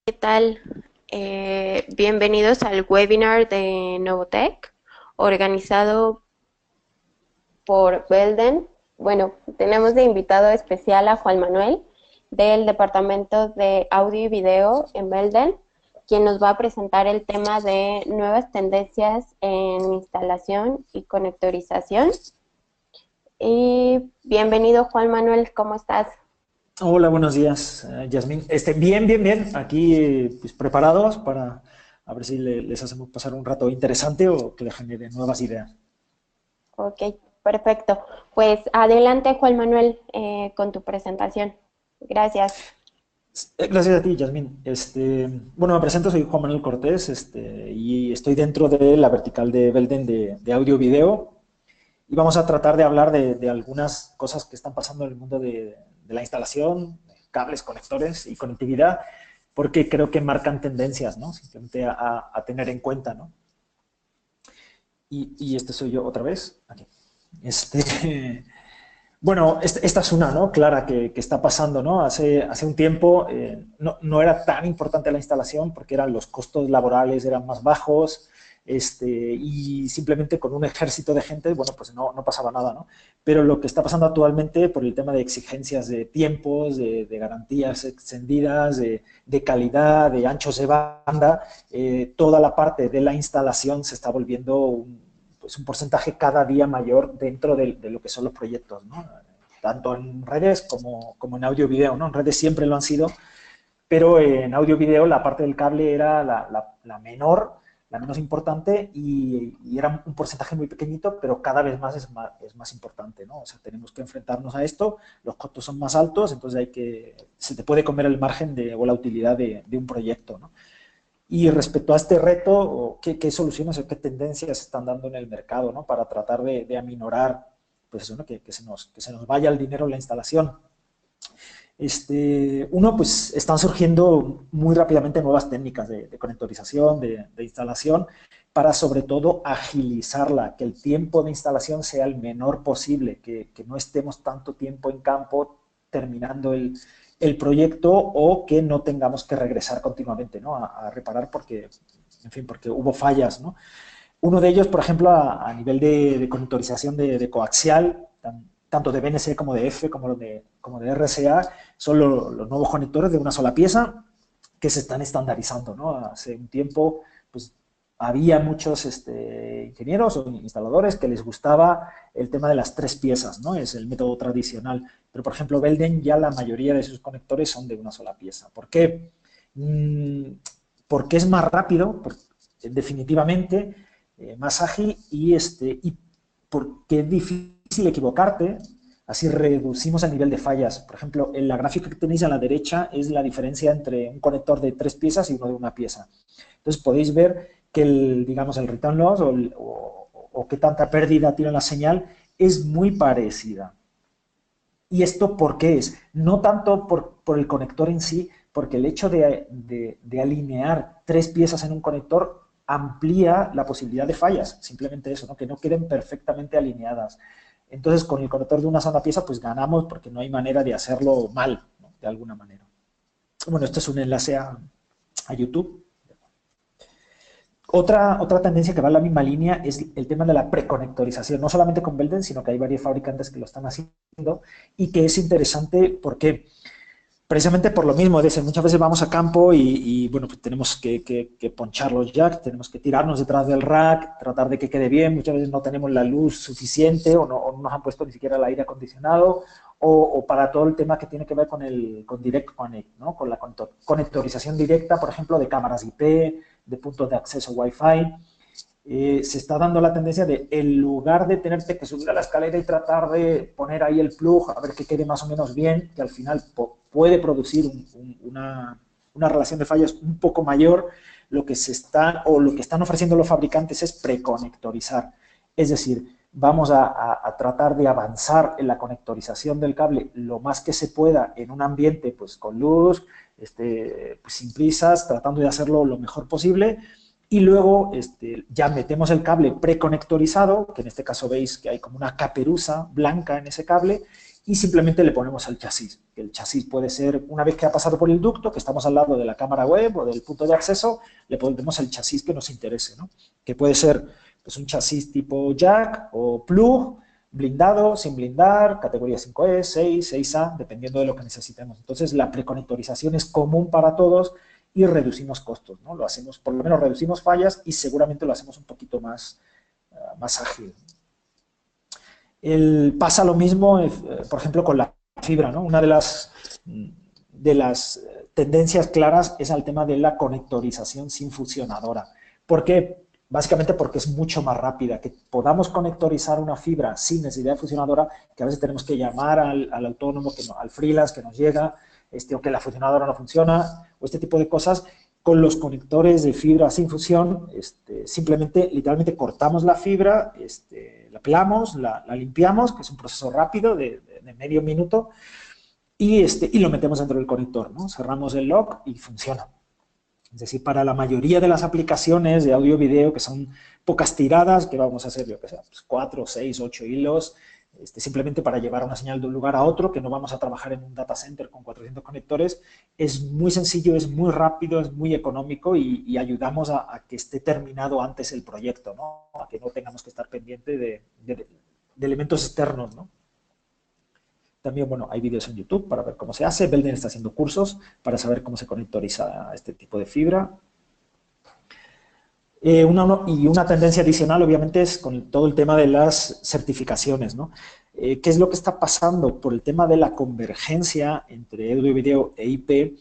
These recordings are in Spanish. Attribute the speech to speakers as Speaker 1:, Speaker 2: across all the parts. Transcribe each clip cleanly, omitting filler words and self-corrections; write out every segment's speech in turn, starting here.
Speaker 1: ¿Qué tal? Bienvenidos al webinar de Novotech, organizado por Belden. Bueno, tenemos de invitado especial a Juan Manuel del Departamento de Audio y Video en Belden, quien nos va a presentar el tema de nuevas tendencias en instalación y conectorización. Y bienvenido, Juan Manuel, ¿cómo estás?
Speaker 2: Hola, buenos días, Yasmín. Bien. Aquí pues, preparados para a ver si les hacemos pasar un rato interesante o que les genere nuevas ideas.
Speaker 1: Ok, perfecto. Pues adelante, Juan Manuel, con tu presentación. Gracias.
Speaker 2: Gracias a ti, Yasmín. Bueno, me presento, soy Juan Manuel Cortés, y estoy dentro de la vertical de Belden de audio-video. Y vamos a tratar de hablar de algunas cosas que están pasando en el mundo de la instalación, cables, conectores y conectividad, porque creo que marcan tendencias, ¿no? Simplemente a tener en cuenta, ¿no? Y este soy yo otra vez. Aquí. Este, bueno, esta es una, ¿no? Clara que está pasando, ¿no? Hace un tiempo no era tan importante la instalación porque eran los costos laborales eran más bajos, y simplemente con un ejército de gente, bueno, pues no pasaba nada, ¿no? Pero lo que está pasando actualmente por el tema de exigencias de tiempos, de garantías extendidas, de calidad, de anchos de banda, toda la parte de la instalación se está volviendo pues un porcentaje cada día mayor dentro de lo que son los proyectos, ¿no? Tanto en redes como en audio-video, ¿no? En redes siempre lo han sido, pero en audio-video la parte del cable era la menor, la menos importante y era un porcentaje muy pequeñito, pero cada vez más es más importante, ¿no? O sea, tenemos que enfrentarnos a esto, los costos son más altos, entonces se te puede comer el margen o la utilidad de un proyecto, ¿no? Y respecto a este reto, ¿qué soluciones o qué tendencias se están dando en el mercado, ¿no? Para tratar de aminorar pues eso, ¿no? Que se nos vaya el dinero en la instalación. Pues están surgiendo muy rápidamente nuevas técnicas de conectorización, de instalación, para sobre todo agilizarla, que el tiempo de instalación sea el menor posible, que no estemos tanto tiempo en campo terminando el proyecto o que no tengamos que regresar continuamente, ¿no? A reparar porque, en fin, porque hubo fallas, ¿no? Uno de ellos, por ejemplo, a nivel de conectorización de coaxial, tanto de BNC como de F, como de RCA, son los nuevos conectores de una sola pieza que se están estandarizando, ¿no? Hace un tiempo, pues, había muchos ingenieros o instaladores que les gustaba el tema de las tres piezas, ¿no? Es el método tradicional. Pero, por ejemplo, Belden ya la mayoría de sus conectores son de una sola pieza. ¿Por qué? Mm, Porque es más rápido, definitivamente, más ágil y porque es difícil equivocarte, así reducimos el nivel de fallas. Por ejemplo, en la gráfica que tenéis a la derecha es la diferencia entre un conector de tres piezas y uno de una pieza. Entonces podéis ver que digamos, el return loss o qué tanta pérdida tiene la señal es muy parecida. ¿Y esto por qué es? No tanto por el conector en sí, porque el hecho de alinear tres piezas en un conector amplía la posibilidad de fallas, simplemente eso, ¿no? Que no queden perfectamente alineadas. Entonces, con el conector de una sola pieza, pues ganamos porque no hay manera de hacerlo mal, ¿no? De alguna manera. Bueno, esto es un enlace a YouTube. Otra tendencia que va en la misma línea es el tema de la preconectorización, no solamente con Belden, sino que hay varios fabricantes que lo están haciendo y que es interesante porque precisamente por lo mismo, muchas veces vamos a campo bueno, pues tenemos que ponchar los jacks, tenemos que tirarnos detrás del rack, tratar de que quede bien, muchas veces no tenemos la luz suficiente o no nos han puesto ni siquiera el aire acondicionado o para todo el tema que tiene que ver con Direct Connect, ¿no? Con la conectorización directa, por ejemplo, de cámaras IP, de puntos de acceso Wi-Fi. Se está dando la tendencia de, en lugar de tenerte que subir a la escalera y tratar de poner ahí el plug, a ver que quede más o menos bien, que al final puede producir una relación de fallos un poco mayor, lo que lo que están ofreciendo los fabricantes es preconectorizar. Es decir, vamos a tratar de avanzar en la conectorización del cable lo más que se pueda en un ambiente pues con luz, pues, sin prisas, tratando de hacerlo lo mejor posible, y luego ya metemos el cable preconectorizado, que en este caso veis que hay como una caperuza blanca en ese cable, y simplemente le ponemos el chasis. El chasis puede ser, una vez que ha pasado por el ducto, que estamos al lado de la cámara web o del punto de acceso, le ponemos el chasis que nos interese, ¿no? Que puede ser pues, un chasis tipo jack o plug, blindado, sin blindar, categoría 5E, 6, 6A, dependiendo de lo que necesitemos. Entonces, la preconectorización es común para todos y reducimos costos, ¿no? Lo hacemos, por lo menos reducimos fallas y seguramente lo hacemos un poquito más, más ágil. Pasa lo mismo, por ejemplo, con la fibra, ¿no? Una de las tendencias claras es al tema de la conectorización sin fusionadora. ¿Por qué? Básicamente porque es mucho más rápida, que podamos conectorizar una fibra sin necesidad de fusionadora, que a veces tenemos que llamar al autónomo, al freelance que nos llega, o que la fusionadora no funciona, o este tipo de cosas. Con los conectores de fibra sin fusión, simplemente, literalmente cortamos la fibra, la pelamos, la limpiamos, que es un proceso rápido de medio minuto, y lo metemos dentro del conector, ¿no? Cerramos el lock y funciona. Es decir, para la mayoría de las aplicaciones de audio-video, que son pocas tiradas, que vamos a hacer, yo que sé, pues 4, 6, 8 hilos, simplemente para llevar una señal de un lugar a otro, que no vamos a trabajar en un data center con 400 conectores, es muy sencillo, es muy rápido, es muy económico y ayudamos a que esté terminado antes el proyecto, ¿no? A que no tengamos que estar pendiente de elementos externos, ¿no? También, bueno, hay vídeos en YouTube para ver cómo se hace. Belden está haciendo cursos para saber cómo se conectoriza a este tipo de fibra. Y una tendencia adicional, obviamente, es con todo el tema de las certificaciones, ¿no? ¿Qué es lo que está pasando? Por el tema de la convergencia entre audio y video e IP,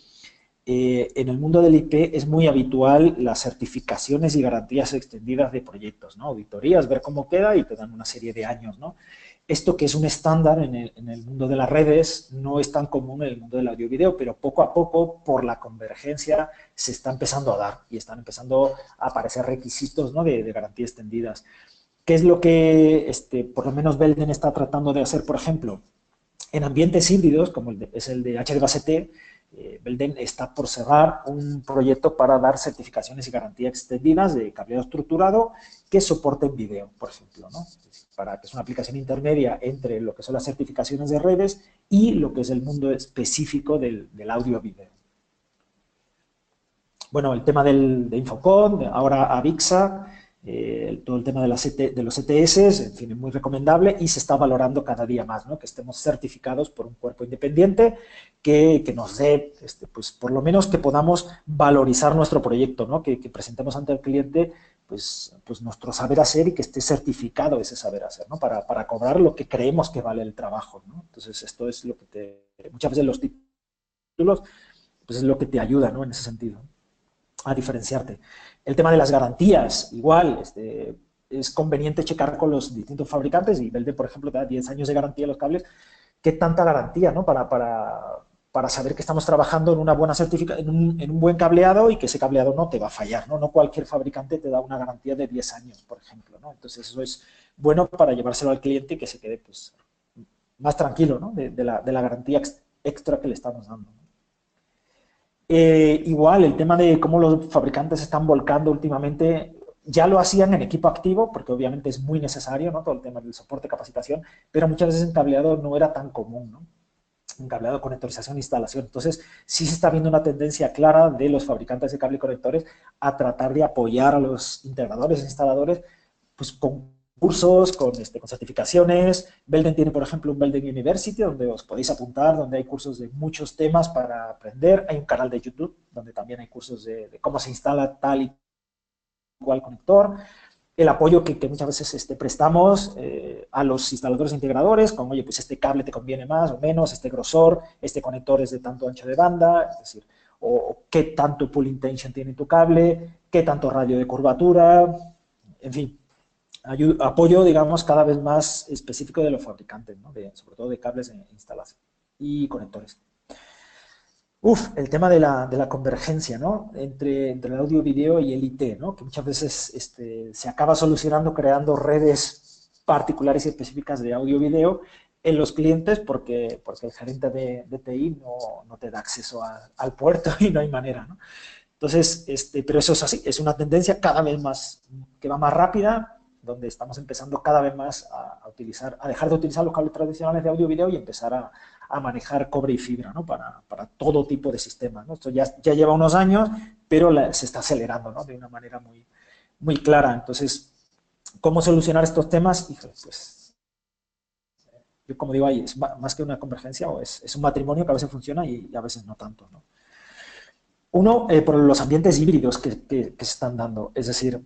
Speaker 2: en el mundo del IP es muy habitual las certificaciones y garantías extendidas de proyectos, ¿no? Auditorías, ver cómo queda y te dan una serie de años, ¿no? Esto que es un estándar en el mundo de las redes no es tan común en el mundo del audio y video, pero poco a poco, por la convergencia, se está empezando a dar y están empezando a aparecer requisitos, ¿no? de garantía extendidas. ¿Qué es lo que, por lo menos, Belden está tratando de hacer, por ejemplo? En ambientes híbridos, como es el de HDBaseT, Belden está por cerrar un proyecto para dar certificaciones y garantías extendidas de cableado estructurado que soporten video, por ejemplo, ¿no? Para que es una aplicación intermedia entre lo que son las certificaciones de redes y lo que es el mundo específico del audio-video. Bueno, el tema de Infocom, ahora Avixa, todo el tema de los ETS, en fin, es muy recomendable y se está valorando cada día más, ¿no? Que estemos certificados por un cuerpo independiente que nos dé, pues por lo menos que podamos valorizar nuestro proyecto, ¿no? Que presentemos ante el cliente pues nuestro saber hacer y que esté certificado ese saber hacer, ¿no? Para cobrar lo que creemos que vale el trabajo, ¿no? Entonces esto es lo que muchas veces los títulos pues es lo que te ayuda, ¿no? En ese sentido, a diferenciarte. El tema de las garantías, igual, es conveniente checar con los distintos fabricantes y Belden, por ejemplo, te da 10 años de garantía a los cables. ¿Qué tanta garantía, no? Para saber que estamos trabajando en una buena certificación, en un buen cableado y que ese cableado no te va a fallar, ¿no? No cualquier fabricante te da una garantía de 10 años, por ejemplo, ¿no? Entonces eso es bueno para llevárselo al cliente y que se quede pues, más tranquilo, ¿no? De la garantía extra que le estamos dando, ¿no? Igual, el tema de cómo los fabricantes están volcando últimamente, ya lo hacían en equipo activo, porque obviamente es muy necesario, ¿no? Todo el tema del soporte, capacitación, pero muchas veces en cableado no era tan común, ¿no? En cableado, conectorización e instalación. Entonces, sí se está viendo una tendencia clara de los fabricantes de cable y conectores a tratar de apoyar a los integradores e instaladores, pues con cursos, con certificaciones. Belden tiene, por ejemplo, un Belden University, donde os podéis apuntar, donde hay cursos de muchos temas para aprender. Hay un canal de YouTube, donde también hay cursos de cómo se instala tal y cual conector. El apoyo que muchas veces prestamos a los instaladores e integradores, con, oye, pues este cable te conviene más o menos, este grosor, este conector es de tanto ancho de banda, es decir, o qué tanto pulling tension tiene tu cable, qué tanto radio de curvatura, en fin, apoyo, digamos, cada vez más específico de los fabricantes, ¿no? Sobre todo de cables de instalación y conectores. El tema de la convergencia, ¿no? Entre el audio, video y el IT, ¿no? Que muchas veces se acaba solucionando creando redes particulares y específicas de audio, video en los clientes porque el gerente de TI no te da acceso al puerto y no hay manera, ¿no? Entonces, pero eso es así, es una tendencia cada vez más, que va más rápida donde estamos empezando cada vez más a dejar de utilizar los cables tradicionales de audio-video y empezar a manejar cobre y fibra, ¿no? Para todo tipo de sistemas, ¿no? Esto ya lleva unos años, pero se está acelerando, ¿no? De una manera muy, muy clara. Entonces, ¿cómo solucionar estos temas? Híjole, pues, yo como digo ahí, es más que una convergencia, o es un matrimonio que a veces funciona y a veces no tanto, ¿no? Uno, por los ambientes híbridos que se están dando, es decir,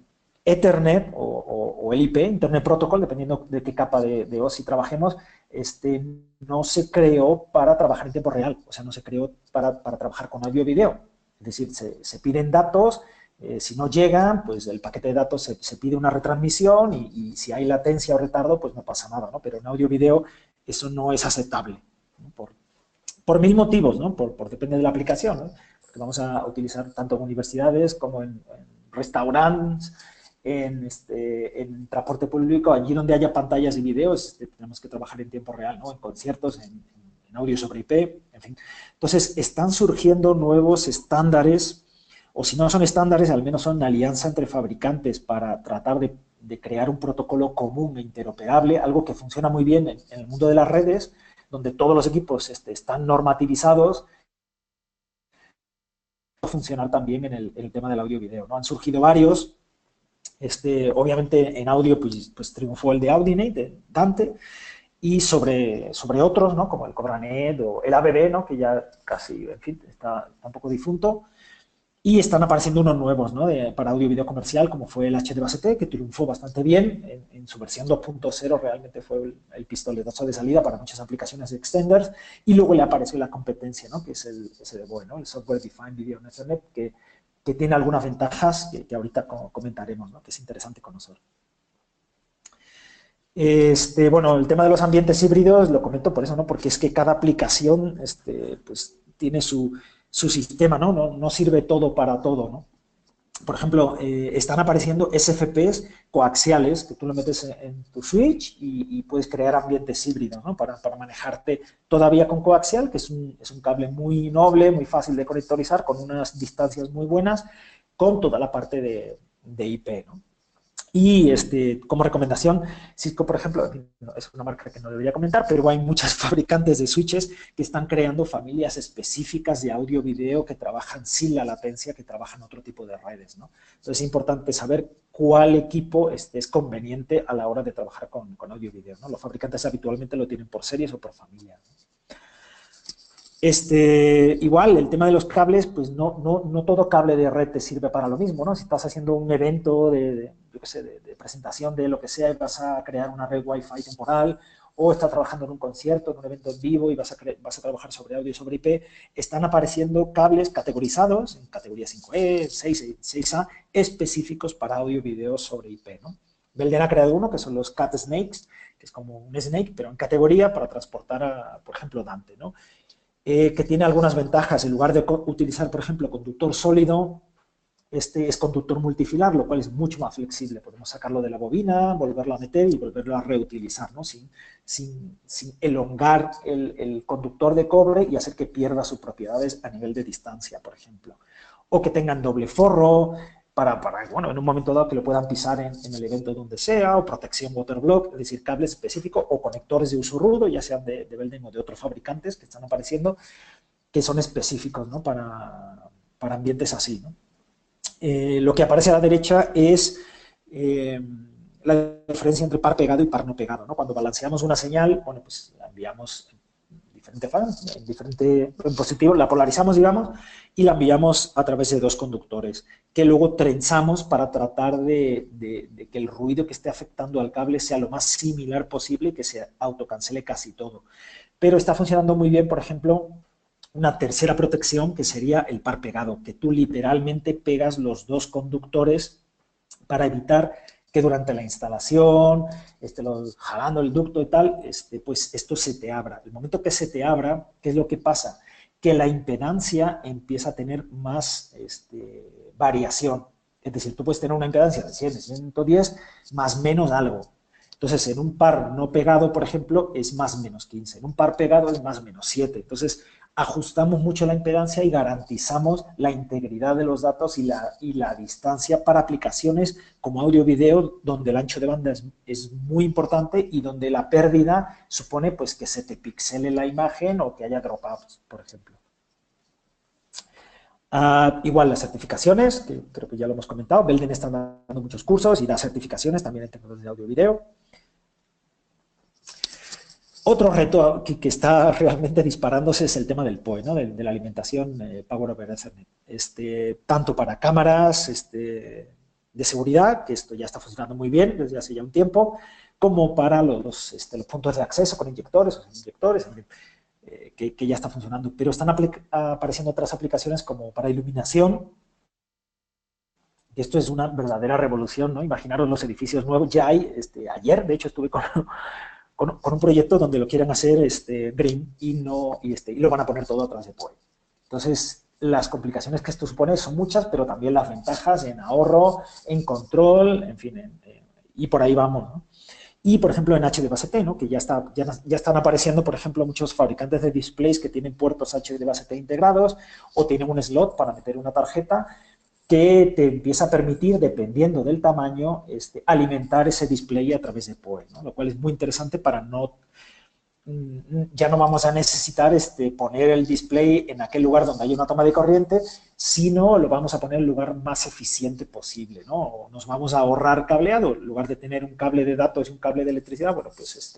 Speaker 2: Ethernet o el IP, Internet Protocol, dependiendo de qué capa de OSI trabajemos, no se creó para trabajar en tiempo real, o sea, no se creó para trabajar con audio y video. Es decir, se piden datos, si no llegan, pues el paquete de datos se pide una retransmisión y si hay latencia o retardo, pues no pasa nada, ¿no? Pero en audio y video eso no es aceptable, ¿no? Por mil motivos, ¿no? Depende de la aplicación, ¿no? Porque vamos a utilizar tanto en universidades como en restaurantes, en transporte público, allí donde haya pantallas y videos, tenemos que trabajar en tiempo real, ¿no? En conciertos, en audio sobre IP, en fin. Entonces, están surgiendo nuevos estándares, o si no son estándares, al menos son alianza entre fabricantes para tratar de crear un protocolo común e interoperable, algo que funciona muy bien en el mundo de las redes, donde todos los equipos están normativizados, funcionar también en el tema del audio-video, ¿no? Han surgido varios, obviamente en audio pues triunfó el de Audinate, de Dante, y sobre otros, ¿no? Como el Cobranet o el ABB, ¿no? Que ya casi, en fin, está un poco difunto. Y están apareciendo unos nuevos, ¿no? Para audio y video comercial, como fue el HDBaseT, que triunfó bastante bien. En su versión 2.0 realmente fue el pistoletazo de salida para muchas aplicaciones de extenders. Y luego le apareció la competencia, ¿no? Que es el SDVoE, ¿no? El Software Defined Video on Ethernet, que tiene algunas ventajas que ahorita comentaremos, ¿no? Que es interesante conocer. Bueno, el tema de los ambientes híbridos lo comento por eso, ¿no? Porque es que cada aplicación pues, tiene su sistema, ¿no? No sirve todo para todo, ¿no? Por ejemplo, están apareciendo SFPs coaxiales que tú lo metes en tu switch y puedes crear ambientes híbridos, ¿no? Para manejarte todavía con coaxial, que es un cable muy noble, muy fácil de conectorizar, con unas distancias muy buenas, con toda la parte de IP, ¿no? Y como recomendación, Cisco, por ejemplo, es una marca que no debería comentar, pero hay muchos fabricantes de switches que están creando familias específicas de audio-video que trabajan sin la latencia, que trabajan otro tipo de redes, ¿no? Entonces es importante saber cuál equipo es conveniente a la hora de trabajar con audio-video, ¿no? Los fabricantes habitualmente lo tienen por series o por familias, ¿no? Igual, el tema de los cables, pues no todo cable de red te sirve para lo mismo, ¿no? Si estás haciendo un evento yo qué sé, de presentación de lo que sea y vas a crear una red Wi-Fi temporal, o estás trabajando en un concierto, en un evento en vivo y vas a trabajar sobre audio y sobre IP, están apareciendo cables categorizados, en categoría 5E, 6A, específicos para audio y video sobre IP, ¿no? Belden ha creado uno que son los Cat Snakes, que es como un snake, pero en categoría para transportar, por ejemplo, Dante, ¿no? Que tiene algunas ventajas. En lugar de utilizar, por ejemplo, conductor sólido, este es conductor multifilar, lo cual es mucho más flexible. Podemos sacarlo de la bobina, volverlo a meter y volverlo a reutilizar, ¿no? Sin elongar el conductor de cobre y hacer que pierda sus propiedades a nivel de distancia, por ejemplo. O que tengan doble forro, bueno, en un momento dado que lo puedan pisar en el evento donde sea, o protección waterblock, es decir, cable específico o conectores de uso rudo, ya sean de Belden o de otros fabricantes que están apareciendo, que son específicos, ¿no? para ambientes así, ¿no? Lo que aparece a la derecha es la diferencia entre par pegado y par no pegado, ¿no? Cuando balanceamos una señal, bueno, pues la enviamos en diferente positivo, la polarizamos, digamos, y la enviamos a través de dos conductores, que luego trenzamos para tratar de que el ruido que esté afectando al cable sea lo más similar posible y que se autocancele casi todo. Pero está funcionando muy bien, por ejemplo, una tercera protección que sería el par pegado, que tú literalmente pegas los dos conductores para evitar que durante la instalación, jalando el ducto y tal, pues esto se te abra. El momento que se te abra, ¿qué es lo que pasa? Que la impedancia empieza a tener más variación. Es decir, tú puedes tener una impedancia de 100, de 110, más menos algo. Entonces, en un par no pegado, por ejemplo, es más menos 15. En un par pegado es más menos 7. Entonces, ajustamos mucho la impedancia y garantizamos la integridad de los datos y la distancia para aplicaciones como audio-video, donde el ancho de banda es muy importante y donde la pérdida supone pues, que se te pixele la imagen o que haya dropouts, por ejemplo. Igual las certificaciones, que creo que ya lo hemos comentado, Belden está dando muchos cursos y da certificaciones también en tecnología de audio-video. Otro reto que está realmente disparándose es el tema del PoE, ¿no? de la alimentación Power over Ethernet. Tanto para cámaras de seguridad, que esto ya está funcionando muy bien desde hace ya un tiempo, como para los puntos de acceso con inyectores, que ya está funcionando. Pero están apareciendo otras aplicaciones como para iluminación. Esto es una verdadera revolución, ¿no? Imaginaros los edificios nuevos. Ya hay, ayer, de hecho, estuve con un proyecto donde lo quieren hacer green y lo van a poner todo a través de PoE. Entonces, las complicaciones que esto supone son muchas, pero también las ventajas en ahorro, en control, en fin, y por ahí vamos, ¿no? Y, por ejemplo, en HDBaseT, ¿no? Que ya están apareciendo, por ejemplo, muchos fabricantes de displays que tienen puertos HDBaseT integrados o tienen un slot para meter una tarjeta que te empieza a permitir, dependiendo del tamaño, alimentar ese display a través de PoE, ¿no? Lo cual es muy interesante para ya no vamos a necesitar poner el display en aquel lugar donde hay una toma de corriente, sino lo vamos a poner en el lugar más eficiente posible, ¿no? O nos vamos a ahorrar cableado, en lugar de tener un cable de datos y un cable de electricidad, bueno, pues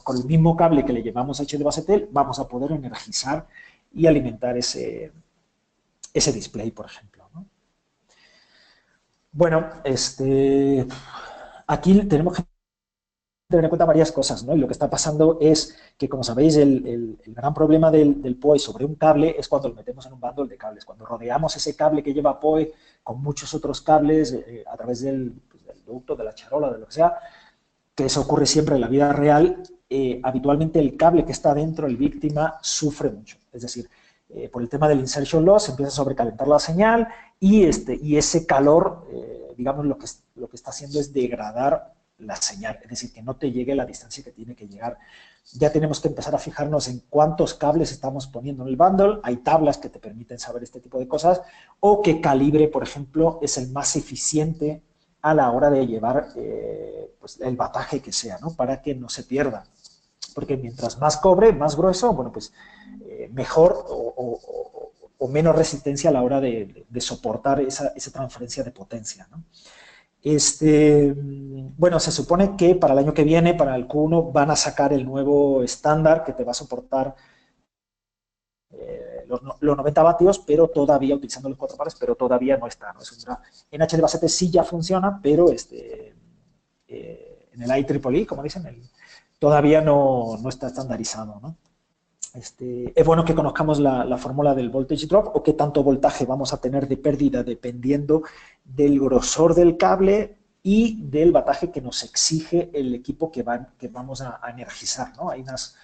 Speaker 2: con el mismo cable que le llevamos a HDBaseT, vamos a poder energizar y alimentar ese display, por ejemplo, ¿no? Bueno, aquí tenemos que tener en cuenta varias cosas, ¿no? Y lo que está pasando es que, como sabéis, el gran problema del PoE sobre un cable es cuando lo metemos en un bundle de cables. Cuando rodeamos ese cable que lleva PoE con muchos otros cables a través del ducto, de la charola, de lo que sea, que eso ocurre siempre en la vida real, habitualmente el cable que está dentro, el víctima, sufre mucho. Es decir, por el tema del insertion loss, empieza a sobrecalentar la señal y ese calor, digamos, lo que está haciendo es degradar la señal, es decir, que no te llegue la distancia que tiene que llegar. Ya tenemos que empezar a fijarnos en cuántos cables estamos poniendo en el bundle. Hay tablas que te permiten saber este tipo de cosas, o qué calibre, por ejemplo, es el más eficiente a la hora de llevar pues el bataje que sea, ¿no? Para que no se pierda. Porque mientras más cobre, más grueso, bueno, pues mejor o menos resistencia a la hora de soportar esa transferencia de potencia, ¿no? Bueno, se supone que para el año que viene, para el Q1, van a sacar el nuevo estándar que te va a soportar los 90 vatios, pero todavía, utilizando los 4 pares, pero todavía no está, ¿no? En HDBaseT sí ya funciona, pero en el IEEE, como dicen, todavía no está estandarizado, ¿no? Es bueno que conozcamos la fórmula del voltage drop o qué tanto voltaje vamos a tener de pérdida dependiendo del grosor del cable y del bataje que nos exige el equipo que vamos a energizar, ¿no? Hay unas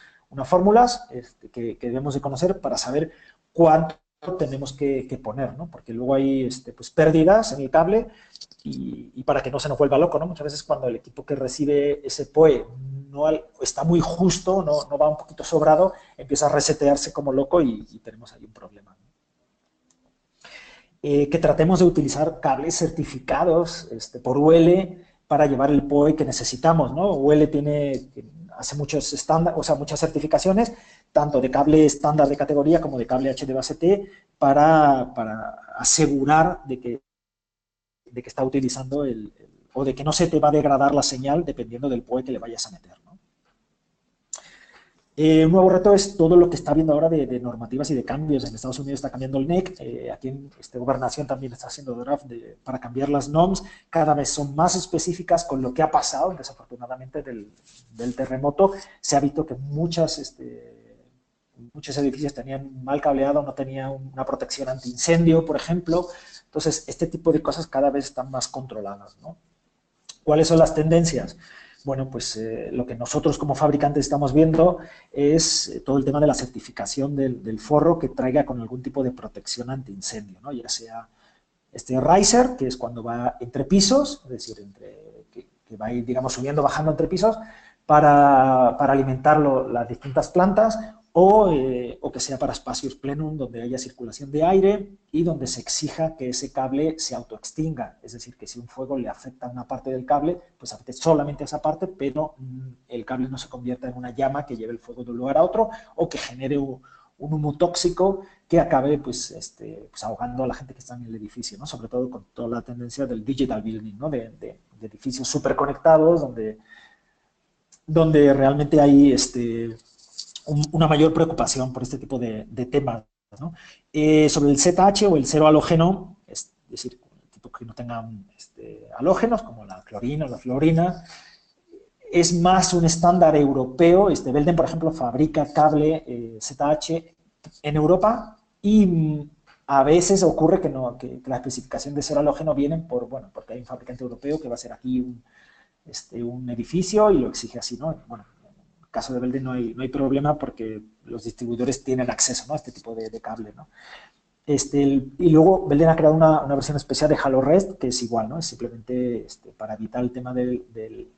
Speaker 2: fórmulas que debemos de conocer para saber cuánto tenemos que poner, ¿no? Porque luego hay pues, pérdidas en el cable y para que no se nos vuelva loco, ¿no? Muchas veces cuando el equipo que recibe ese PoE está muy justo, no va un poquito sobrado, empieza a resetearse como loco y tenemos ahí un problema, ¿no? Que tratemos de utilizar cables certificados por UL para llevar el PoE que necesitamos, ¿no? UL hace muchos estándares, o sea, muchas certificaciones, tanto de cable estándar de categoría como de cable HDBaseT, para asegurar de que está utilizando o de que no se te va a degradar la señal dependiendo del PoE que le vayas a meter, ¿no? Un nuevo reto es todo lo que está viendo ahora de normativas y de cambios. En Estados Unidos está cambiando el NEC, aquí en Gobernación también está haciendo draft para cambiar las NOMs, cada vez son más específicas con lo que ha pasado, desafortunadamente, del terremoto. Se ha visto que muchos edificios tenían mal cableado, no tenían una protección antiincendio, por ejemplo. Entonces, este tipo de cosas cada vez están más controladas, ¿no? ¿Cuáles son las tendencias? Bueno, pues lo que nosotros como fabricantes estamos viendo es todo el tema de la certificación del forro que traiga con algún tipo de protección antiincendio, ¿no? Ya sea riser, que es cuando va entre pisos, es decir, que va a ir, digamos, subiendo, bajando entre pisos, para alimentar las distintas plantas, o que sea para espacios plenum donde haya circulación de aire y donde se exija que ese cable se autoextinga, es decir, que si un fuego le afecta a una parte del cable, pues afecte solamente a esa parte, pero el cable no se convierta en una llama que lleve el fuego de un lugar a otro o que genere un humo tóxico que acabe pues ahogando a la gente que está en el edificio, ¿no? Sobre todo con toda la tendencia del digital building, ¿no? de edificios súper conectados donde realmente hay una mayor preocupación por este tipo de temas, ¿no? Sobre el ZH o el cero halógeno, es decir, tipo que no tengan halógenos como la clorina o la fluorina, es más un estándar europeo. Belden, por ejemplo, fabrica cable ZH en Europa y a veces ocurre que la especificación de cero halógeno viene porque hay un fabricante europeo que va a hacer aquí un edificio y lo exige así, ¿no? Bueno, en el caso de Belden no hay problema porque los distribuidores tienen acceso, ¿no?, a este tipo de cable, ¿no? Y luego Belden ha creado una versión especial de HaloRest que es igual, ¿no? Es simplemente para evitar el tema de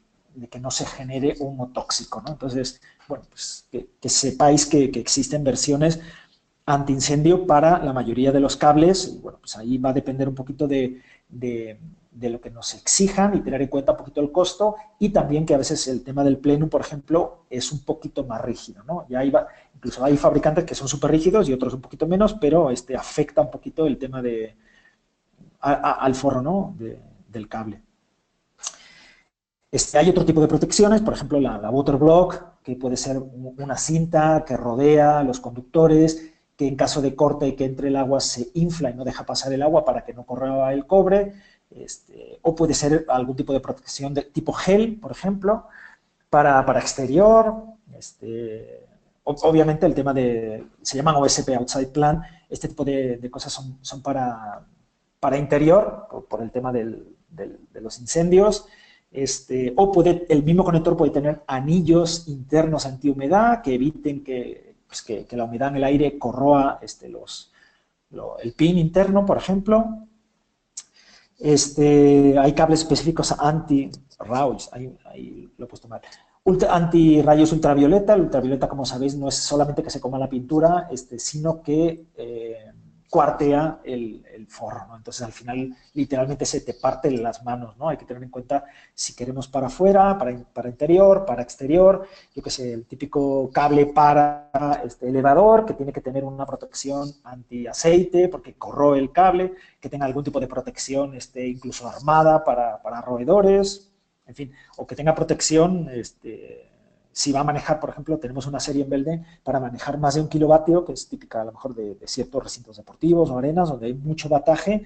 Speaker 2: que no se genere humo tóxico, ¿no? Entonces, bueno, pues que sepáis que existen versiones antiincendio para la mayoría de los cables. Y bueno, pues ahí va a depender un poquito de lo que nos exijan y tener en cuenta un poquito el costo, y también que a veces el tema del plenum, por ejemplo, es un poquito más rígido, ¿no? Ya incluso hay fabricantes que son súper rígidos y otros un poquito menos, pero afecta un poquito el tema al forro, ¿no?, del cable. Hay otro tipo de protecciones, por ejemplo, la waterblock, que puede ser una cinta que rodea los conductores, que en caso de corte y que entre el agua se infla y no deja pasar el agua para que no corra el cobre, o puede ser algún tipo de protección de tipo gel, por ejemplo, para exterior. Obviamente el tema se llaman OSP, Outside Plan, este tipo de cosas son para interior, por el tema de los incendios. El mismo conector puede tener anillos internos antihumedad que eviten que la humedad en el aire corroa el pin interno, por ejemplo. Hay cables específicos anti-rays, ahí lo he puesto mal. Anti-rayos ultravioleta. El ultravioleta, como sabéis, no es solamente que se coma la pintura, sino que cuartea el forro, ¿no? Entonces, al final, literalmente se te parten las manos, ¿no? Hay que tener en cuenta si queremos para afuera, para interior, para exterior. Yo qué sé, el típico cable para elevador, que tiene que tener una protección anti-aceite, porque corroe el cable, que tenga algún tipo de protección, incluso armada para roedores, en fin, o que tenga protección, si va a manejar, por ejemplo, tenemos una serie en Belden para manejar más de 1 kilovatio, que es típica a lo mejor de ciertos recintos deportivos o arenas, donde hay mucho bataje,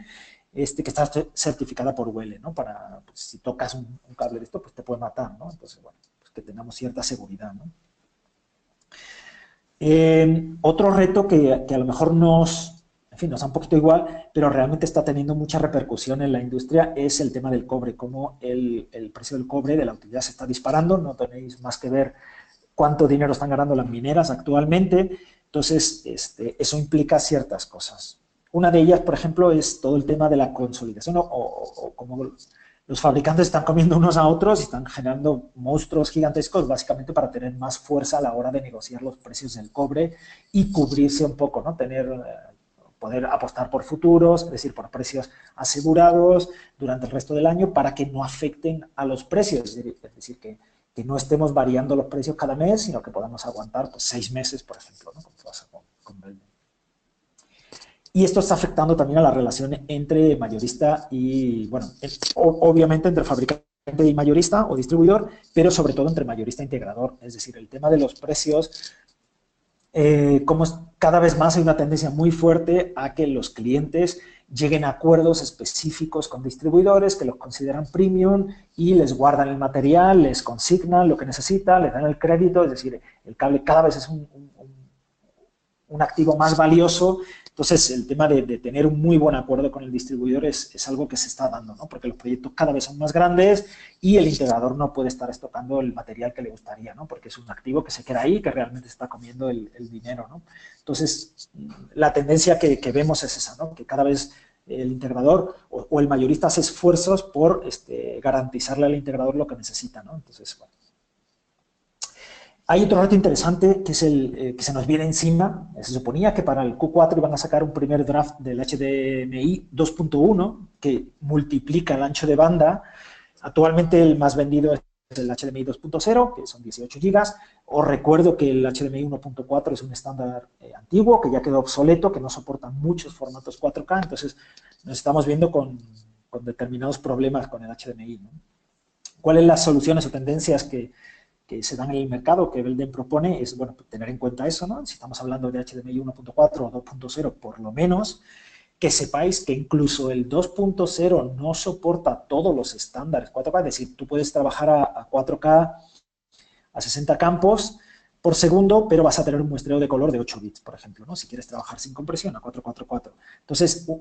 Speaker 2: que está certificada por UL, ¿no? Pues, si tocas un cable de esto, pues te puede matar, ¿no? Entonces, bueno, pues que tengamos cierta seguridad, ¿no? Otro reto que a lo mejor nos da un poquito igual, pero realmente está teniendo mucha repercusión en la industria, es el tema del cobre, cómo el precio del cobre, de la utilidad, se está disparando. No tenéis más que ver cuánto dinero están ganando las mineras actualmente. Entonces, eso implica ciertas cosas. Una de ellas, por ejemplo, es todo el tema de la consolidación, o como los fabricantes están comiendo unos a otros y están generando monstruos gigantescos, básicamente para tener más fuerza a la hora de negociar los precios del cobre y cubrirse un poco, ¿no? Poder apostar por futuros, es decir, por precios asegurados durante el resto del año para que no afecten a los precios, es decir, que no estemos variando los precios cada mes, sino que podamos aguantar pues, 6 meses, por ejemplo, ¿no? Como pasa con Belden. Y esto está afectando también a la relación entre mayorista y, bueno, obviamente entre fabricante y mayorista o distribuidor, pero sobre todo entre mayorista e integrador. Es decir, el tema de los precios, como cada vez más hay una tendencia muy fuerte a que los clientes lleguen a acuerdos específicos con distribuidores que los consideran premium y les guardan el material, les consignan lo que necesitan, les dan el crédito. Es decir, el cable cada vez es un activo más valioso. Entonces, el tema de tener un muy buen acuerdo con el distribuidor es algo que se está dando, ¿no? Porque los proyectos cada vez son más grandes y el integrador no puede estar estocando el material que le gustaría, ¿no? Porque es un activo que se queda ahí, que realmente está comiendo el dinero, ¿no? Entonces, la tendencia que vemos es esa, ¿no? Que cada vez el integrador o el mayorista hace esfuerzos por garantizarle al integrador lo que necesita, ¿no? Entonces, bueno. Hay otro reto interesante que es el que se nos viene encima. Se suponía que para el Q4 iban a sacar un primer draft del HDMI 2.1 que multiplica el ancho de banda. Actualmente el más vendido es el HDMI 2.0, que son 18 gigas. Os recuerdo que el HDMI 1.4 es un estándar antiguo, que ya quedó obsoleto, que no soporta muchos formatos 4K, entonces nos estamos viendo con determinados problemas con el HDMI, ¿no? ¿Cuáles son las soluciones o tendencias que se dan en el mercado, que Belden propone? Es, bueno, tener en cuenta eso, ¿no? Si estamos hablando de HDMI 1.4 o 2.0, por lo menos, que sepáis que incluso el 2.0 no soporta todos los estándares 4K, es decir, tú puedes trabajar a 4K a 60 campos por segundo, pero vas a tener un muestreo de color de 8 bits, por ejemplo, ¿no? Si quieres trabajar sin compresión a 444. Entonces,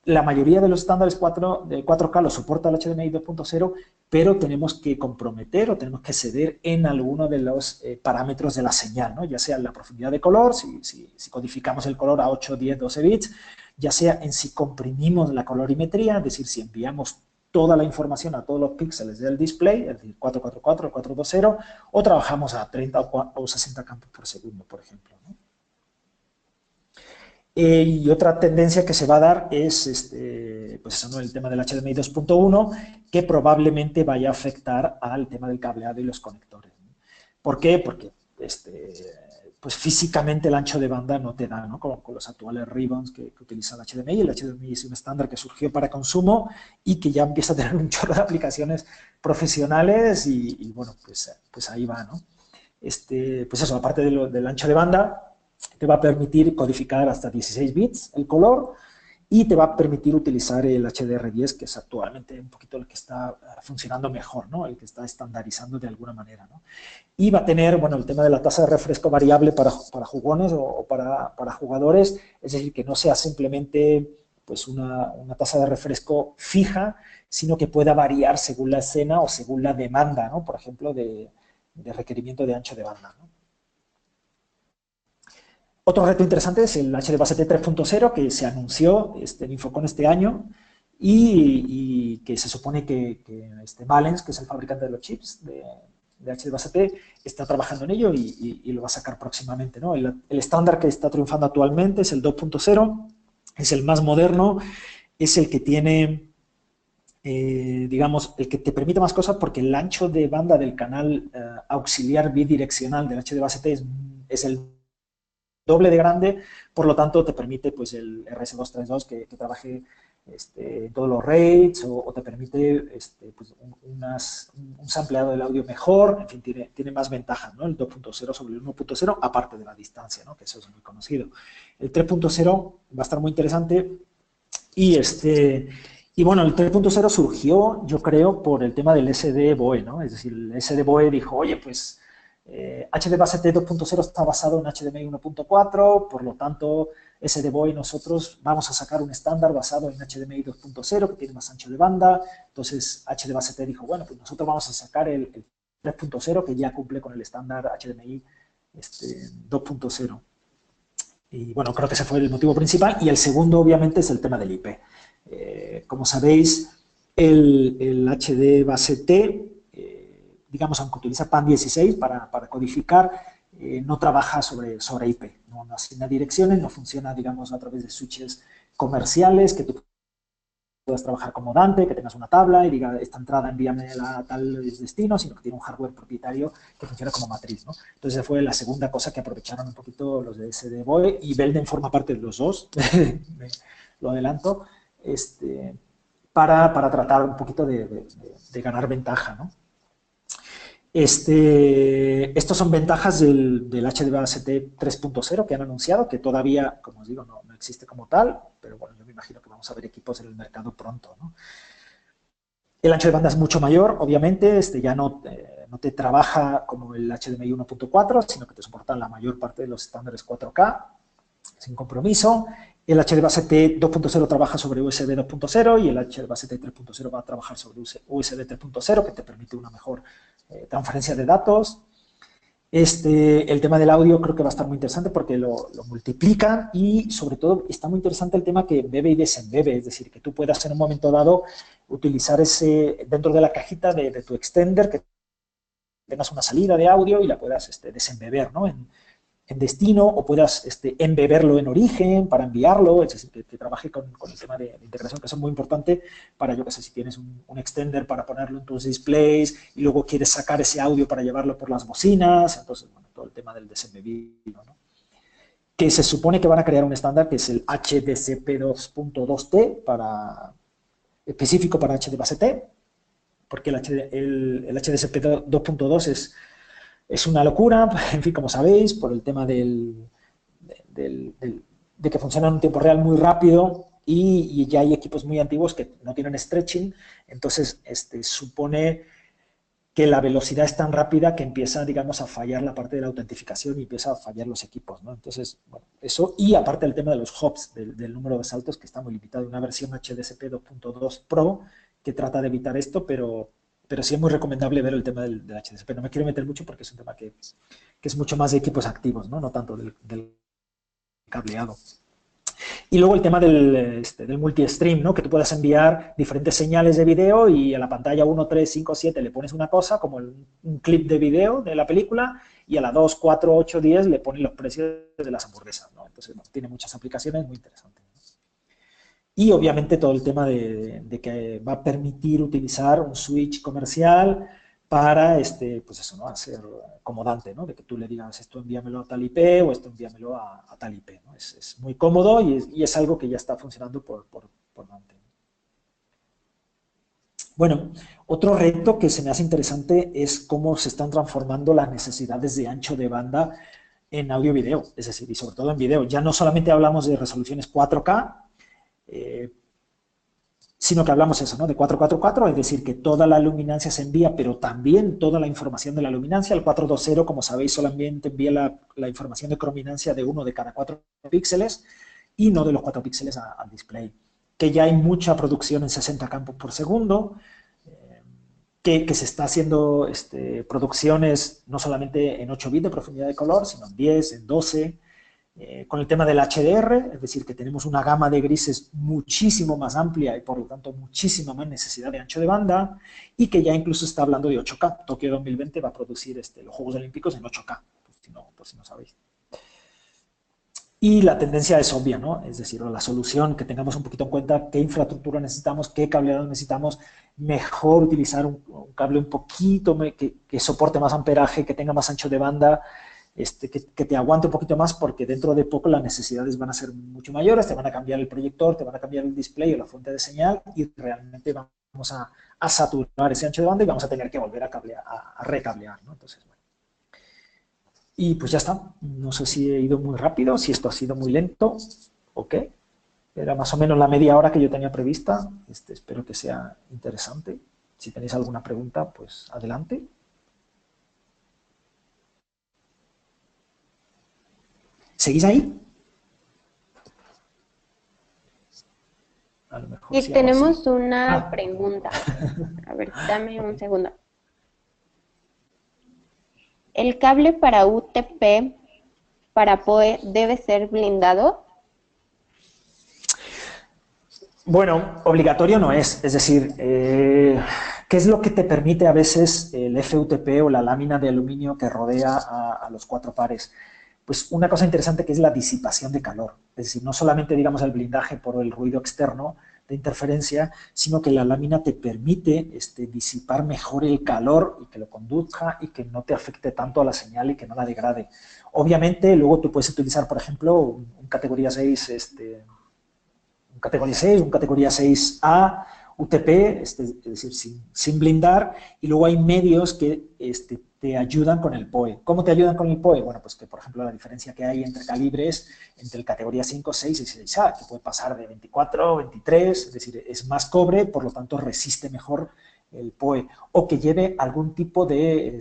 Speaker 2: la mayoría de los estándares de 4K lo soporta el HDMI 2.0, pero tenemos que comprometer o tenemos que ceder en alguno de los parámetros de la señal, ¿no? Ya sea en la profundidad de color, si codificamos el color a 8, 10, 12 bits, ya sea en si comprimimos la colorimetría, es decir, si enviamos toda la información a todos los píxeles del display, es decir, 444 o 420, o trabajamos a 30 o 60 campos por segundo, por ejemplo, ¿no? Y otra tendencia que se va a dar es pues eso, ¿no? El tema del HDMI 2.1, que probablemente vaya a afectar al tema del cableado y los conectores, ¿no? ¿Por qué? Porque pues físicamente el ancho de banda no te da, ¿no? Con los actuales ribbons que utiliza el HDMI. El HDMI es un estándar que surgió para consumo y que ya empieza a tener un chorro de aplicaciones profesionales y bueno, pues ahí va, ¿no? Pues eso, aparte del ancho de banda, te va a permitir codificar hasta 16 bits el color y te va a permitir utilizar el HDR10, que es actualmente un poquito el que está funcionando mejor, ¿no? El que está estandarizando de alguna manera, ¿no? Y va a tener, bueno, el tema de la tasa de refresco variable para jugones o para jugadores, es decir, que no sea simplemente pues una tasa de refresco fija, sino que pueda variar según la escena o según la demanda, ¿no? Por ejemplo, de requerimiento de ancho de banda, ¿no? Otro reto interesante es el HDBaseT 3.0 que se anunció en Infocon este año y que se supone que Valens, que es el fabricante de los chips de HDBaseT, está trabajando en ello y lo va a sacar próximamente, ¿no? El estándar que está triunfando actualmente es el 2.0, es el más moderno, es el que tiene, digamos, el que te permite más cosas porque el ancho de banda del canal auxiliar bidireccional del HDBaseT es el doble de grande, por lo tanto te permite pues el RS232 que trabaje todos los rates o te permite pues, un sampleado del audio mejor, en fin, tiene más ventajas, ¿no? El 2.0 sobre el 1.0, aparte de la distancia, ¿no? Que eso es muy conocido. El 3.0 va a estar muy interesante y bueno, el 3.0 surgió, yo creo, por el tema del SDVoE, ¿no? Es decir, el SDVoE dijo, oye, pues HDBaseT 2.0 está basado en HDMI 1.4, por lo tanto, SDVoE nosotros vamos a sacar un estándar basado en HDMI 2.0 que tiene más ancho de banda. Entonces, HDBaseT dijo, bueno, pues nosotros vamos a sacar el 3.0 que ya cumple con el estándar HDMI 2.0. Y bueno, creo que ese fue el motivo principal. Y el segundo, obviamente, es el tema del IP. Como sabéis, el HDBaseT, digamos, aunque utiliza PAN16 para codificar, no trabaja sobre IP, no asigna direcciones, no funciona, digamos, a través de switches comerciales, que tú puedas trabajar como Dante, que tengas una tabla y diga, esta entrada envíame a tal destino, sino que tiene un hardware propietario que funciona como matriz, ¿no? Entonces, esa fue la segunda cosa que aprovecharon un poquito los de SDVoE, y Belden forma parte de los dos, lo adelanto, para tratar un poquito de ganar ventaja, ¿no? Estos son ventajas del HDBaseT 3.0 que han anunciado, que todavía, como os digo, no existe como tal, pero bueno, yo me imagino que vamos a ver equipos en el mercado pronto, ¿no? El ancho de banda es mucho mayor, obviamente, ya no te trabaja como el HDMI 1.4, sino que te soporta la mayor parte de los estándares 4K, sin compromiso. El HDBaseT 2.0 trabaja sobre USB 2.0 y el HDBaseT 3.0 va a trabajar sobre USB 3.0, que te permite una mejor transferencia de datos. El tema del audio creo que va a estar muy interesante porque lo multiplica y sobre todo está muy interesante el tema que bebe y desembebe, es decir, que tú puedas en un momento dado utilizar ese dentro de la cajita de tu extender que tengas una salida de audio y la puedas desembeber, ¿no? En destino, o puedas embeberlo en origen para enviarlo, es decir, que trabaje con el tema de integración, que es muy importante para, yo que sé, si tienes un extender para ponerlo en tus displays y luego quieres sacar ese audio para llevarlo por las bocinas, entonces, bueno, todo el tema del desembebido, ¿no? Que se supone que van a crear un estándar que es el HDCP 2.2T específico para HDBaseT, porque el HDCP 2.2 es una locura, en fin, como sabéis, por el tema de que funciona en un tiempo real muy rápido y ya hay equipos muy antiguos que no tienen stretching, entonces supone que la velocidad es tan rápida que empieza, digamos, a fallar la parte de la autentificación y empieza a fallar los equipos, ¿no? Entonces, bueno, eso, y aparte el tema de los hops, del número de saltos, que está muy limitado. Una versión HDCP 2.2 Pro que trata de evitar esto, pero sí es muy recomendable ver el tema del HDCP. No me quiero meter mucho porque es un tema que es mucho más de equipos activos, ¿no? No tanto del cableado. Y luego el tema del multi-stream, ¿no? Que tú puedas enviar diferentes señales de video y a la pantalla 1, 3, 5, 7 le pones una cosa, como un clip de video de la película, y a la 2, 4, 8, 10 le pones los precios de las hamburguesas, ¿no? Entonces, bueno, tiene muchas aplicaciones muy interesantes, ¿no? Y obviamente todo el tema de que va a permitir utilizar un switch comercial para, pues eso, ¿no? Hacer como Dante, ¿no? De que tú le digas esto envíamelo a tal IP o esto envíamelo a tal IP, ¿no? Es muy cómodo y es algo que ya está funcionando por Dante. Bueno, otro reto que se me hace interesante es cómo se están transformando las necesidades de ancho de banda en audio-video, es decir, y sobre todo en video. Ya no solamente hablamos de resoluciones 4K, sino que hablamos eso, ¿no? De 444, es decir, que toda la luminancia se envía, pero también toda la información de la luminancia. El 420, como sabéis, solamente envía la información de crominancia de uno de cada 4 píxeles y no de los 4 píxeles al display. Que ya hay mucha producción en 60 campos por segundo, que se está haciendo producciones no solamente en 8 bits de profundidad de color, sino en 10, en 12, con el tema del HDR, es decir, que tenemos una gama de grises muchísimo más amplia y por lo tanto muchísima más necesidad de ancho de banda, y que ya incluso está hablando de 8K. Tokio 2020 va a producir los Juegos Olímpicos en 8K, por si no sabéis. Y la tendencia es obvia, ¿no? Es decir, la solución, que tengamos un poquito en cuenta qué infraestructura necesitamos, qué cableado necesitamos, mejor utilizar un cable un poquito que soporte más amperaje, que tenga más ancho de banda, que te aguante un poquito más, porque dentro de poco las necesidades van a ser mucho mayores, te van a cambiar el proyector, te van a cambiar el display o la fuente de señal y realmente vamos a saturar ese ancho de banda y vamos a tener que volver a recablear, ¿no? Entonces, bueno. Y pues ya está. No sé si he ido muy rápido, si esto ha sido muy lento o qué. Era más o menos la media hora que yo tenía prevista. Espero que sea interesante. Si tenéis alguna pregunta, pues adelante. ¿Seguís ahí? A lo mejor
Speaker 1: Y
Speaker 2: si hago así.
Speaker 1: tenemos una
Speaker 2: Ah,
Speaker 1: pregunta. A ver, dame
Speaker 2: ok.
Speaker 1: un segundo. ¿El cable para UTP para PoE debe ser blindado?
Speaker 2: Bueno, obligatorio no es decir, ¿qué es lo que te permite a veces el FUTP o la lámina de aluminio que rodea a los 4 pares? Pues una cosa interesante que es la disipación de calor, es decir, no solamente digamos el blindaje por el ruido externo de interferencia, sino que la lámina te permite disipar mejor el calor y que lo conduzca y que no te afecte tanto a la señal y que no la degrade. Obviamente, luego tú puedes utilizar, por ejemplo, un categoría 6, un categoría 6, un categoría 6A, UTP, es decir, sin blindar, y luego hay medios que te ayudan con el PoE. ¿Cómo te ayudan con el PoE? Bueno, pues que por ejemplo la diferencia que hay entre calibres, entre el categoría 5, 6 y 6A, que puede pasar de 24, 23, es decir, es más cobre, por lo tanto resiste mejor el PoE, o que lleve algún tipo de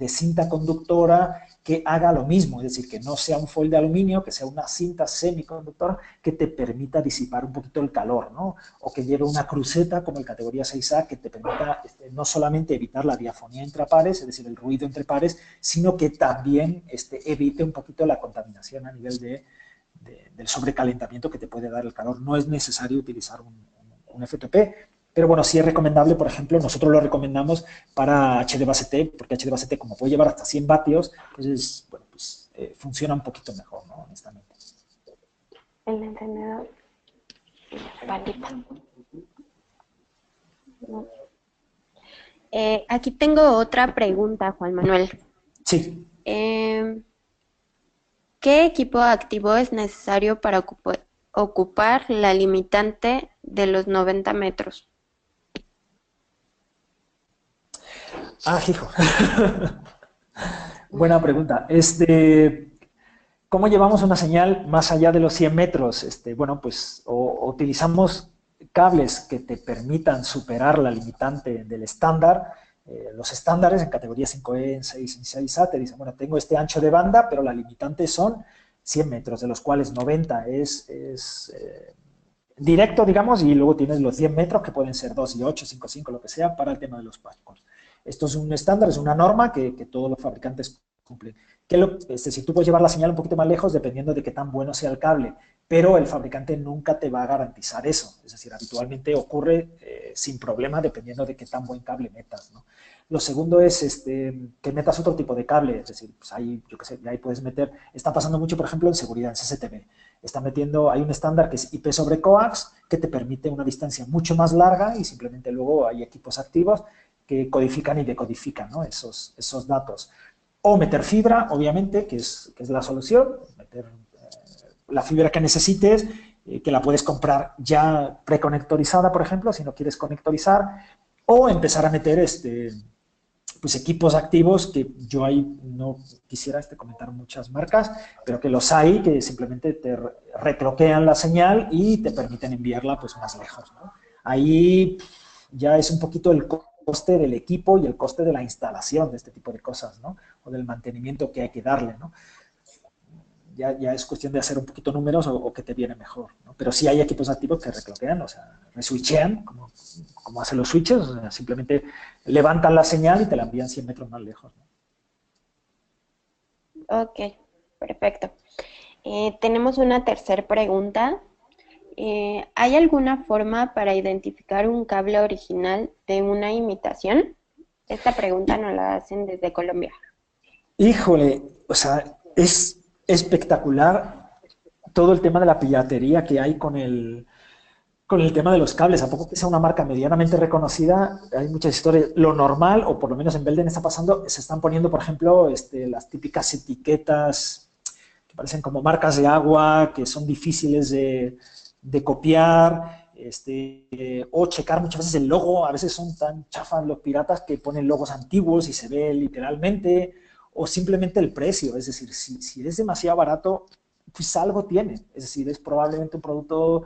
Speaker 2: cinta conductora que haga lo mismo, es decir, que no sea un foil de aluminio, que sea una cinta semiconductora que te permita disipar un poquito el calor, ¿no? O que lleve una cruceta como el categoría 6A que te permita no solamente evitar la diafonía entre pares, es decir, el ruido entre pares, sino que también evite un poquito la contaminación a nivel del sobrecalentamiento que te puede dar el calor. No es necesario utilizar un FTP. Pero bueno, sí es recomendable, por ejemplo, nosotros lo recomendamos para HD base T, porque HD base T, como puede llevar hasta 100 vatios, pues, bueno, pues funciona un poquito mejor, ¿no? Honestamente.
Speaker 1: El encendedor y la palita. No. Aquí tengo otra pregunta, Juan Manuel.
Speaker 2: Sí.
Speaker 1: Eh, ¿Qué equipo activo es necesario para ocupar la limitante de los 90 metros?
Speaker 2: Hijo. Buena pregunta. ¿Cómo llevamos una señal más allá de los 100 metros? Bueno, pues o utilizamos cables que te permitan superar la limitante del estándar. Los estándares en categoría 5E, en 6, en 6A te dicen, bueno, tengo este ancho de banda, pero la limitante son 100 metros, de los cuales 90 es directo, digamos, y luego tienes los 100 metros que pueden ser 2 y 8, 5, 5, lo que sea, para el tema de los patchworks. Esto es un estándar, es una norma que todos los fabricantes cumplen. Es decir, tú puedes llevar la señal un poquito más lejos dependiendo de qué tan bueno sea el cable, pero el fabricante nunca te va a garantizar eso. Es decir, habitualmente ocurre sin problema dependiendo de qué tan buen cable metas, ¿no? Lo segundo es que metas otro tipo de cable, es decir, pues ahí, yo qué sé, ahí puedes meter, está pasando mucho, por ejemplo, en seguridad, en CCTV. Hay un estándar que es IP sobre coax, que te permite una distancia mucho más larga y simplemente luego hay equipos activos que codifican y decodifican, ¿no? esos datos. O meter fibra, obviamente, que es la solución, meter la fibra que necesites, que la puedes comprar ya preconectorizada, por ejemplo, si no quieres conectorizar, o empezar a meter pues equipos activos que yo ahí no quisiera comentar muchas marcas, pero que los hay que simplemente te recloquean la señal y te permiten enviarla pues más lejos, ¿no? Ahí ya es un poquito el coste del equipo y el coste de la instalación de este tipo de cosas, ¿no? O del mantenimiento que hay que darle, ¿no? Ya es cuestión de hacer un poquito números o que te viene mejor, ¿no? Pero sí hay equipos activos que recloquean, o sea, reswitchean, como hacen los switches, o sea, simplemente levantan la señal y te la envían 100 metros más lejos, ¿no?
Speaker 1: Ok, perfecto. Tenemos una tercera pregunta. ¿Hay alguna forma para identificar un cable original de una imitación? Esta pregunta nos la hacen desde Colombia.
Speaker 2: Híjole, o sea, es espectacular todo el tema de la piratería que hay con el tema de los cables. A poco que sea una marca medianamente reconocida, hay muchas historias. Lo normal, o por lo menos en Belden está pasando, se están poniendo, por ejemplo, las típicas etiquetas que parecen como marcas de agua, que son difíciles de copiar, o checar muchas veces el logo. A veces son tan chafas los piratas que ponen logos antiguos y se ve literalmente, o simplemente el precio. Es decir, si es demasiado barato, pues algo tiene. Es decir, es probablemente un producto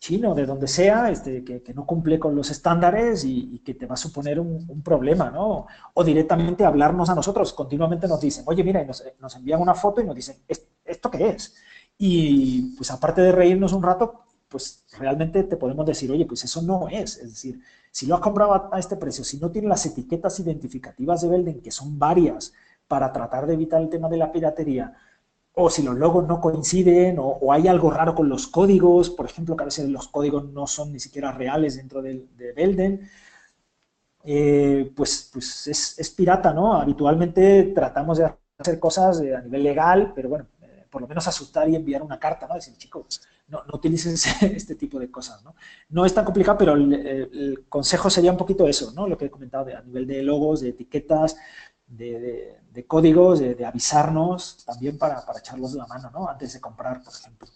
Speaker 2: chino, de donde sea, que no cumple con los estándares y que te va a suponer un problema, ¿no? O directamente hablarnos a nosotros, continuamente nos dicen, oye, mira, y nos envían una foto y nos dicen, ¿esto qué es? Y pues aparte de reírnos un rato, pues realmente te podemos decir, oye, pues eso no es decir, si lo has comprado a este precio, si no tiene las etiquetas identificativas de Belden, que son varias, para tratar de evitar el tema de la piratería, o si los logos no coinciden, o hay algo raro con los códigos, por ejemplo, que a veces los códigos no son ni siquiera reales dentro de Belden, pues es pirata, ¿no? Habitualmente tratamos de hacer cosas a nivel legal, pero bueno, por lo menos asustar y enviar una carta, ¿no? Decir, chico, no utilices este tipo de cosas, ¿no? No es tan complicado, pero el consejo sería un poquito eso, ¿no? Lo que he comentado a nivel de logos, de etiquetas, de códigos, de avisarnos también para echarlos de la mano, ¿no? Antes de comprar, por ejemplo.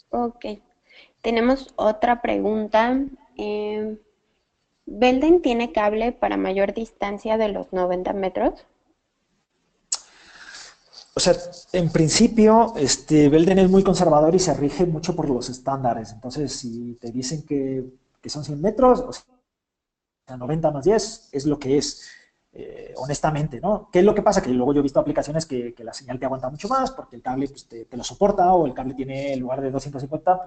Speaker 1: Ok, tenemos otra pregunta. Eh, ¿Belden tiene cable para mayor distancia de los 90 metros?
Speaker 2: O sea, en principio, Belden es muy conservador y se rige mucho por los estándares. Entonces, si te dicen que son 100 metros, o sea, 90 más 10 es lo que es, honestamente, ¿no? ¿Qué es lo que pasa? Que luego yo he visto aplicaciones que la señal te aguanta mucho más porque el cable pues, te lo soporta, o el cable tiene, en lugar de 250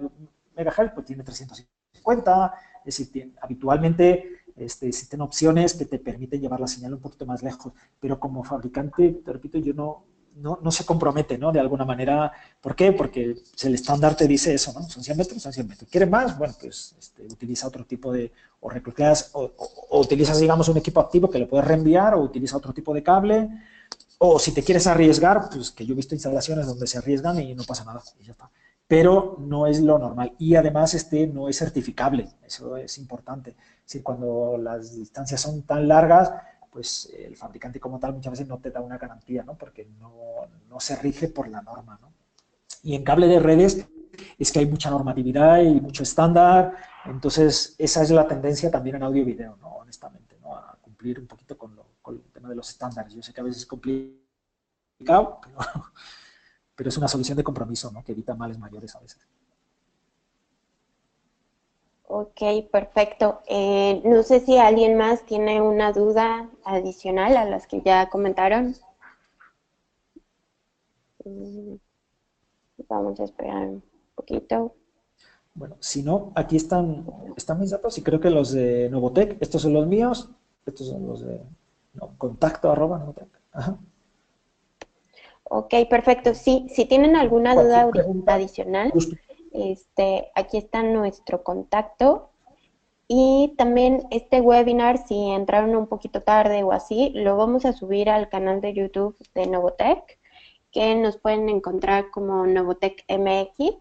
Speaker 2: MHz, pues tiene 350. Es decir, habitualmente existen opciones que te permiten llevar la señal un poquito más lejos. Pero como fabricante, te repito, yo no se compromete, ¿no? De alguna manera. ¿Por qué? Porque el estándar te dice eso, ¿no? Son 100 metros, son 100 metros. ¿Quieres más? Bueno, pues utiliza otro tipo de, o reciclas, o utilizas, digamos, un equipo activo que le puedes reenviar, o utiliza otro tipo de cable, o si te quieres arriesgar, pues que yo he visto instalaciones donde se arriesgan y no pasa nada, y ya está. Pero no es lo normal. Y además no es certificable, eso es importante. Es decir, cuando las distancias son tan largas, pues el fabricante como tal muchas veces no te da una garantía, ¿no? Porque no se rige por la norma, ¿no? Y en cable de redes es que hay mucha normatividad y mucho estándar, entonces esa es la tendencia también en audio y video, ¿no? Honestamente, ¿no? A cumplir un poquito con el tema de los estándares. Yo sé que a veces es complicado, pero es una solución de compromiso, ¿no? Que evita males mayores a veces.
Speaker 1: Ok, perfecto. No sé si alguien más tiene una duda adicional a las que ya comentaron. Mm, Vamos a esperar un poquito.
Speaker 2: Bueno, si no, aquí están mis datos y creo que los de Novotec, estos son los míos, estos son los de no, contacto arroba Novotec. Ajá.
Speaker 1: Ok, perfecto. Sí, si tienen alguna duda
Speaker 2: Cualquier pregunta,
Speaker 1: adicional,
Speaker 2: justo.
Speaker 1: aquí está nuestro contacto. Y también este webinar, si entraron un poquito tarde o así, lo vamos a subir al canal de YouTube de Novotec, que nos pueden encontrar como Novotec MX.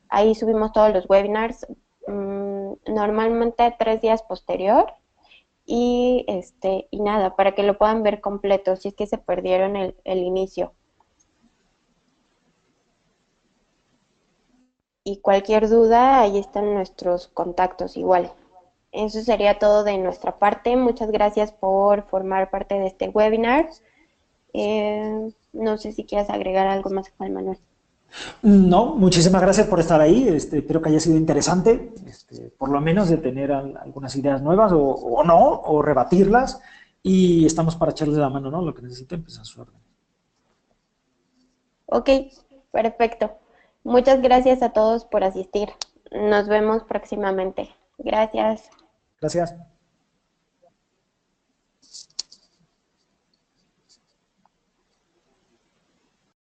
Speaker 1: Ahí subimos todos los webinars, normalmente 3 días posterior. Y nada, para que lo puedan ver completo, si es que se perdieron el inicio. Y cualquier duda, ahí están nuestros contactos igual. Eso sería todo de nuestra parte. Muchas gracias por formar parte de este webinar. No sé si quieres agregar algo más, Juan Manuel.
Speaker 2: No, muchísimas gracias por estar ahí. Espero que haya sido interesante, por lo menos de tener algunas ideas nuevas o no, o rebatirlas. Y estamos para echarles la mano, ¿no? Lo que necesiten, pues a su orden.
Speaker 1: Ok, perfecto. Muchas gracias a todos por asistir. Nos vemos próximamente. Gracias.
Speaker 2: Gracias.